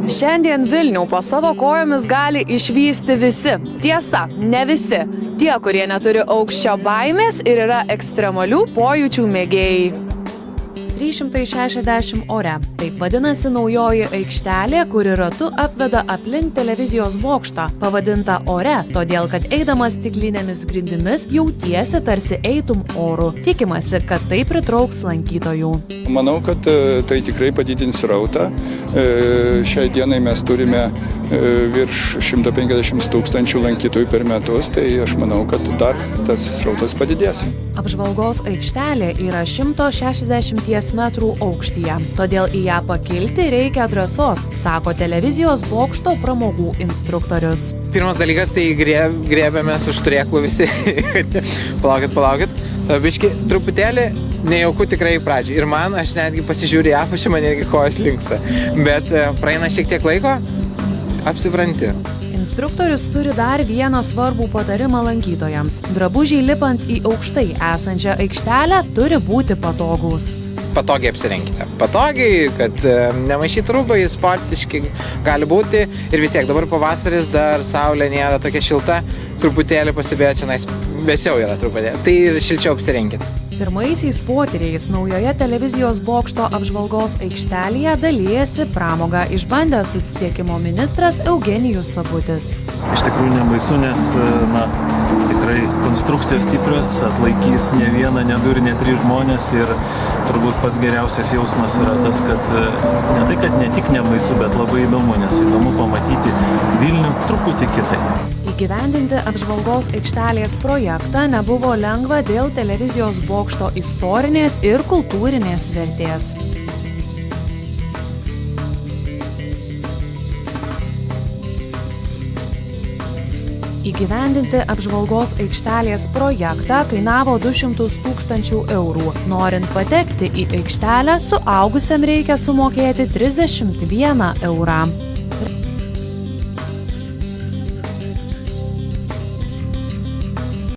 Šiandien Vilnių po savo kojomis gali išvysti visi. Tiesa, ne visi. Tie, kurie neturi aukščio baimės ir yra ekstremalių pojūčių mėgėjai. 360 ore. Taip vadinasi naujoji aikštelė, kuri ratu apveda aplink televizijos bokštą, pavadinta ore, todėl kad eidamas stiklinėmis grindimis jautiesi tarsi eitum oru. Tikimasi, kad tai pritrauks lankytojų. Manau, kad tai tikrai padidins srautą. Šiai dienai mes turime virš 150 000 lankytojų per metus, tai aš manau, kad dar tas srautas padidės. Apžvalgos aikštelė yra 160 metrų aukštyje, todėl į ją pakilti reikia drąsos, sako televizijos bokšto pramogų instruktorius. Pirmas dalykas, tai grėbėmės už turėklų visi. Palaukit. Biški, truputėlį nejauku tikrai pradžiai. Ir man, aš netgi pasižiūrėjau į apačią, man irgi kojas linksta. Bet praeina šiek tiek laiko, apsipranti. Instruktorius turi dar vieną svarbų patarimą lankytojams. Drabužiai lipant į aukštai esančią aikštelę turi būti patogūs. Patogiai apsirenkite. Patogiai, kad nemaišyt rūbai, sportiški gali būti. Ir vis tiek dabar pavasaris, dar saulė nėra tokia šilta. Truputėlį pastebėjo, čia vėsiau yra truputėlį. Tai ir šilčiau apsirenkite. Pirmaisiais potyriais naujoje televizijos bokšto apžvalgos aikštelėje dalijasi pramogą išbandęs susisiekimo ministras Eugenijus Sabutis. Iš tikrųjų nebaisu, nes tikrai konstrukcijos stiprios, atlaikys ne vieną, ne du ir ne tris žmonės ir turbūt pats geriausias jausmas yra tas, kad ne tai, kad ne tik nebaisu, bet labai įdomu, nes įdomu pamatyti Vilnių truputį kitaip. Įgyvendinti apžvalgos aikštelės projektą nebuvo lengva dėl televizijos bokšto istorinės ir kultūrinės vertės. Įgyvendinti apžvalgos aikštelės projektą kainavo 200 000 eurų. Norint patekti į aikštelę, suaugusiam reikia sumokėti 31 eurą.